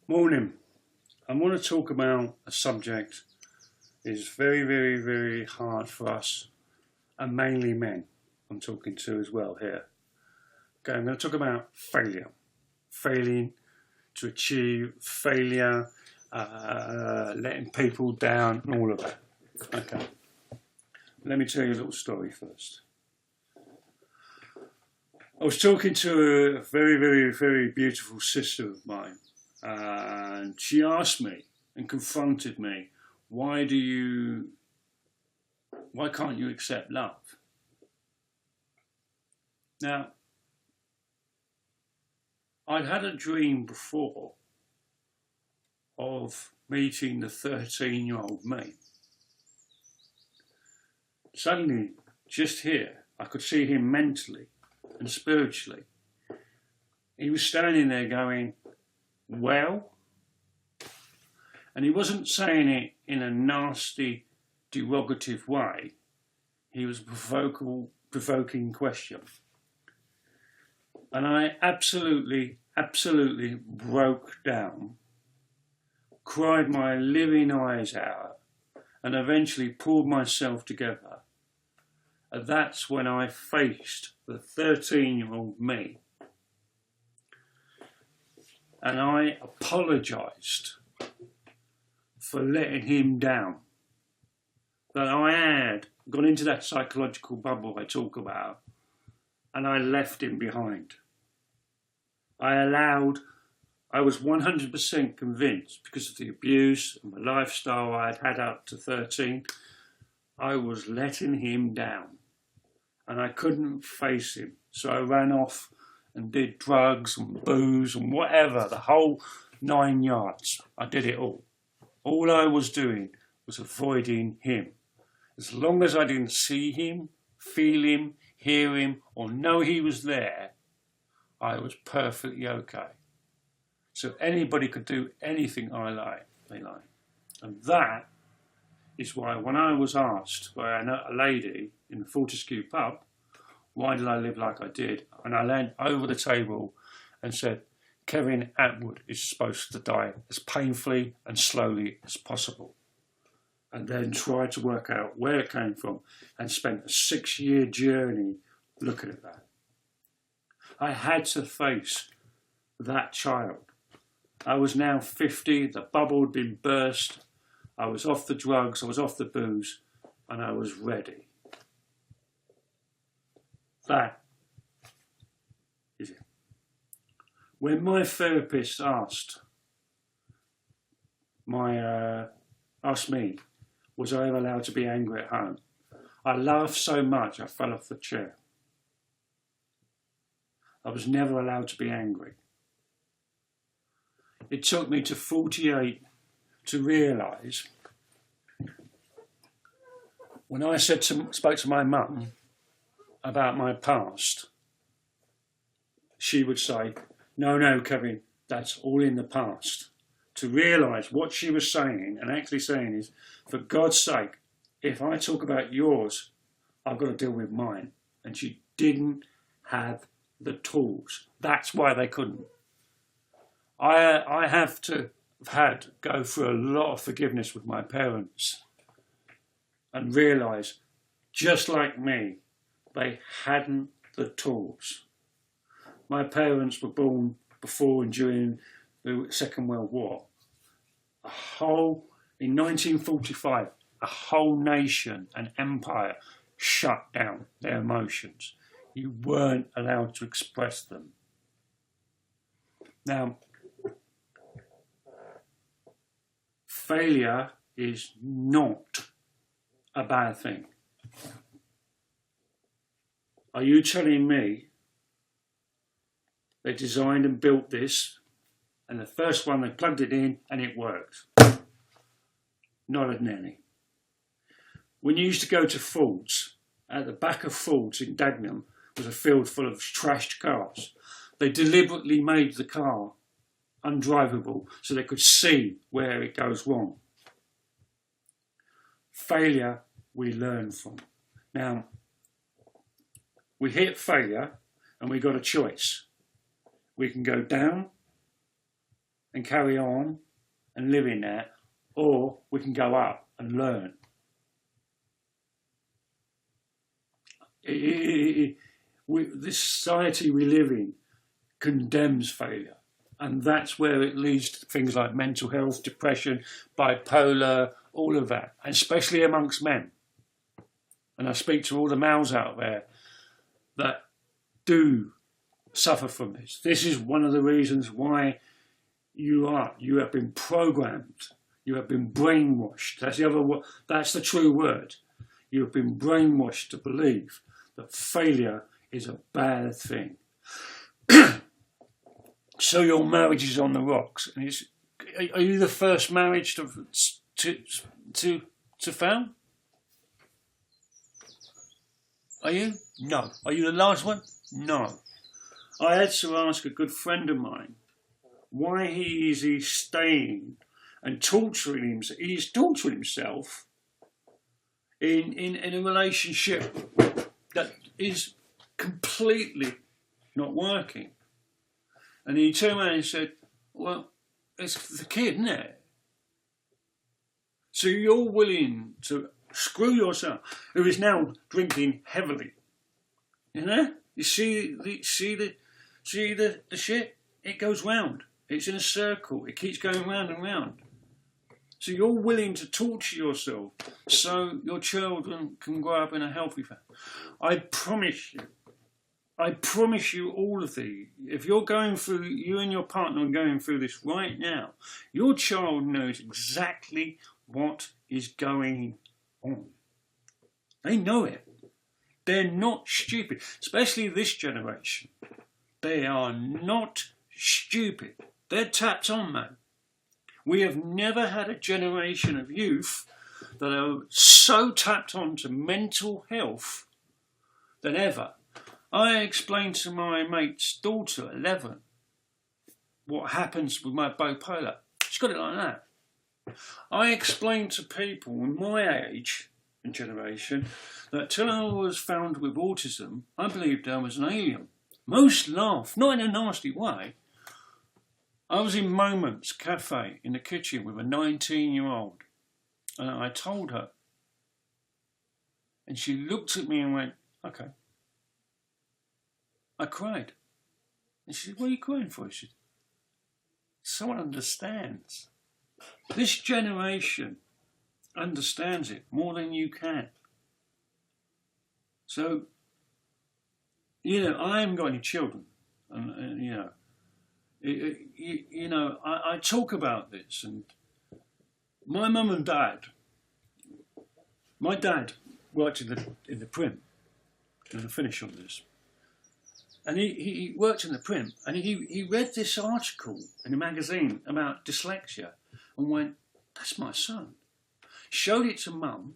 Morning. I want to talk about a subject that is very, very, very hard for us, and mainly men I'm talking to as well here. Okay, I'm going to talk about failure. Failing to achieve, failure, letting people down, and all of that. Okay, let me tell you a little story first. I was talking to a very, very, very beautiful sister of mine, and she asked me and confronted me, why can't you accept love? Now, I'd had a dream before of meeting the 13-year-old me. Suddenly, just here, I could see him mentally and spiritually. He was standing there going, well, and he wasn't saying it in a nasty, derogative way. He was a provoking question. And I absolutely broke down, cried my living eyes out, and eventually pulled myself together. And that's when I faced the 13-year-old me. And I apologised for letting him down. That I had gone into that psychological bubble I talk about, and I left him behind. I was 100% convinced, because of the abuse and the lifestyle I had had up to 13, I was letting him down. And I couldn't face him. So I ran off and did drugs and booze and whatever, the whole 9 yards. I did it all. All I was doing was avoiding him. As long as I didn't see him, feel him, hear him, or know he was there, I was perfectly okay. So anybody could do anything they like. And that is why when I was asked by a lady in the Fortescue pub, why did I live like I did? And I leaned over the table and said, Kevin Atwood is supposed to die as painfully and slowly as possible. And then tried to work out where it came from and spent a 6-year journey looking at that. I had to face that child. I was now 50, the bubble had been burst, I was off the drugs, I was off the booze, and I was ready. That is it. When my therapist asked me, was I ever allowed to be angry at home? I laughed so much I fell off the chair. I was never allowed to be angry. It took me to 48 to realise, when I spoke to my mum about my past, she would say, no, Kevin, that's all in the past. To realise what she was saying and actually saying is, for God's sake, if I talk about yours, I've got to deal with mine. And she didn't have the tools. That's why they couldn't. I have to go through a lot of forgiveness with my parents and realise, just like me, they hadn't the tools. My parents were born before and during the Second World War. In 1945, a whole nation, an empire, shut down their emotions. You weren't allowed to express them. Now, failure is not a bad thing. Are you telling me they designed and built this, and the first one they plugged it in and it worked? Not a nanny. When you used to go to Ford's, at the back of Ford's in Dagenham was a field full of trashed cars. They deliberately made the car undrivable so they could see where it goes wrong. Failure we learn from. Now, we hit failure and we got a choice. We can go down and carry on and live in that, or we can go up and learn. This society we live in condemns failure, and that's where it leads to things like mental health, depression, bipolar, all of that, and especially amongst men. And I speak to all the males out there that do suffer from this. This is one of the reasons why you have been programmed, you have been brainwashed. That's the true word. You have been brainwashed to believe that failure is a bad thing. So your marriage is on the rocks. And are you the first marriage to fail? Are you? No. Are you the last one? No. I had to ask a good friend of mine why is he staying and torturing himself. He's torturing himself in a relationship that is completely not working. And he turned around and said, well, it's the kid, isn't it? So you're willing to screw yourself, who is now drinking heavily. You know? You see the shit? It goes round. It's in a circle. It keeps going round and round. So you're willing to torture yourself so your children can grow up in a healthy family. I promise you all of these. If you and your partner are going through this right now, your child knows exactly what is going on. They know it. They're not stupid, especially this generation. They are not stupid. They're tapped on, man. We have never had a generation of youth that are so tapped on to mental health than ever. I explained to my mate's daughter, 11, what happens with my bipolar. She's got it like that. I explained to people in my age and generation that till I was found with autism, I believed I was an alien. Most laugh, not in a nasty way. I was in Moments Cafe in the kitchen with a 19-year-old, and I told her, and she looked at me and went, okay. I cried. And she said, what are you crying for? She said, someone understands. This generation understands it more than you can. So, I haven't got any children. And I talk about this, and my mum and dad, my dad worked in the print, and I'll finish on this. And he worked in the print, and he read this article in a magazine about dyslexia and went, that's my son. Showed it to Mum.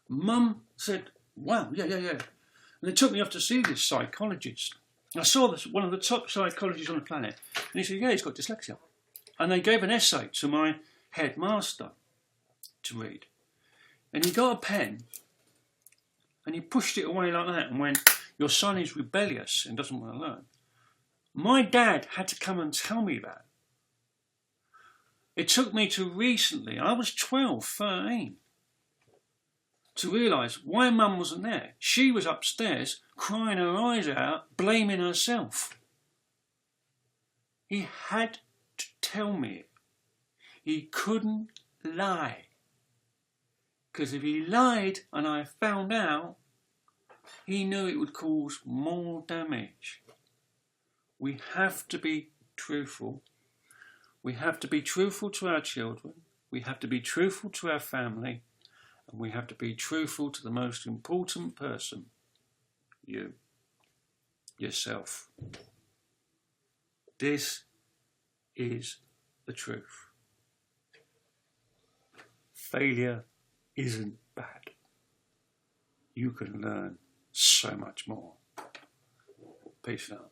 Mum said, wow, yeah. And they took me off to see this psychologist. I saw this, one of the top psychologists on the planet, and he said, yeah, he's got dyslexia. And they gave an essay to my headmaster to read. And he got a pen, and he pushed it away like that and went, your son is rebellious and doesn't want to learn. My dad had to come and tell me that. It took me to recently, I was 12, 13, to realise why Mum wasn't there. She was upstairs crying her eyes out, blaming herself. He had to tell me it. He couldn't lie. Because if he lied and I found out, he knew it would cause more damage. We have to be truthful. We have to be truthful to our children. We have to be truthful to our family. And we have to be truthful to the most important person, you, yourself. This is the truth. Failure isn't bad. You can learn so much more. Peace out.